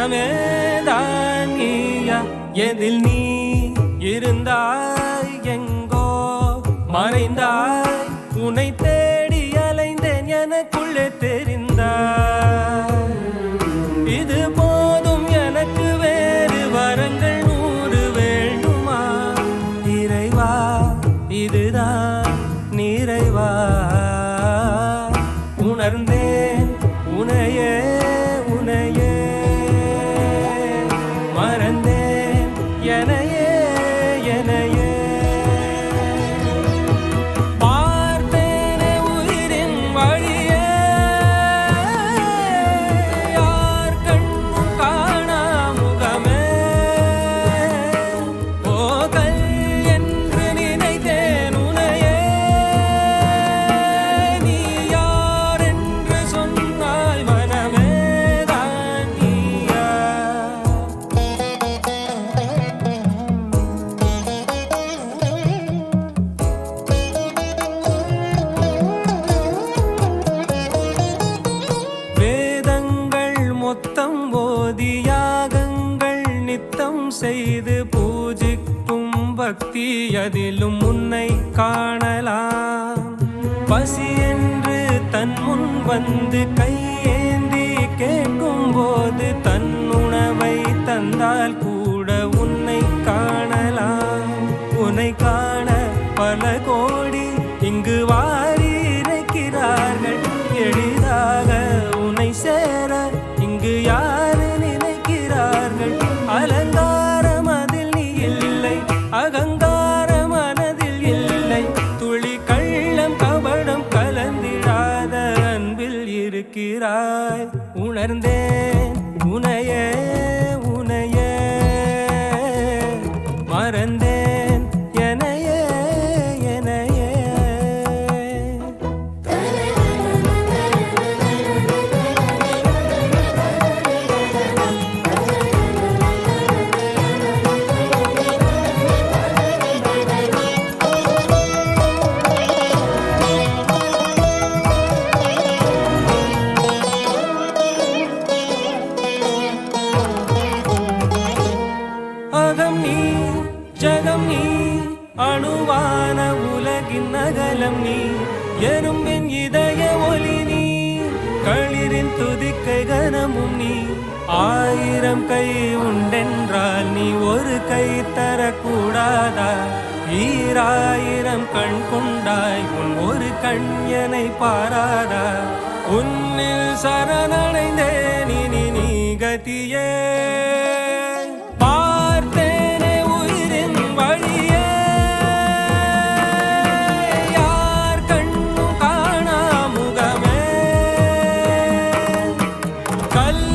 மனமே தான் நீயா எதில் நீ இருந்தாய் எங்கோ மறைந்தாய் உன்னை தேடி அலைந்தேன் எனக்குள்ளே தெரிந்தாய் இது போதும் எனக்கு வேறு வரங்கள் 100 வேண்டுமா இறைவா இதுதான் நிறைவா உணர்ந்தேன் உனையே உனையே மறந்தேன் எனையே எனையே பார்த்தேனே உயிரின் வழியே யார் கண்ணும் காணா முகமே போகல் என்று நினைத்தேன் உனையே நீ யார் என்று சொன்னாய் மனமே தான் நீயா வேதங்கள் மொத்தம் ஓதி யாகங்கள் நித்தம் செய்து பூஜிக்கும் பக்தி அதிலும் உன்னை காணலாம் பசி என்று தன் முன் வந்து கையேந்தி கேட்கும் போது தன் உணவை தந்தால் கூட உன்னை காணலாம் உன்னை காண பல கோடி இங்கு வாரி இறைக்கிறார்கள் எளிதாக உன்னை சேர இங்கு யாரு நினைக்கிறார்கள் அலங்காரம் அதில் நீ இல்லை அகங்கார மனதில் இல்லை துளி கள்ளம் கபடம் கலந்திடாத அன்பில் இருக்கிறாய் உணர்ந்தேன் உனையே உனையே மறந்தேன் எனையே எனையே அகம் நீ ஜகம் நீ அணுவான உலகின் அகலம் நீ எறும்பின் இதய ஒளி நீ களிரின் துதிக்கை கனமும் நீ 1000 கை உண்டென்றால் நீ ஒரு கை தரக்கூடாதா 1000 கண் கொண்டாய் உன் ஒரு கண்யனை பாராதா உன்னில் சரணடைந்தேன் இனி நீ கதியே பார்த்தேனே உயிரின் வழியே யார் கண்ணும் காணா முகமே கல்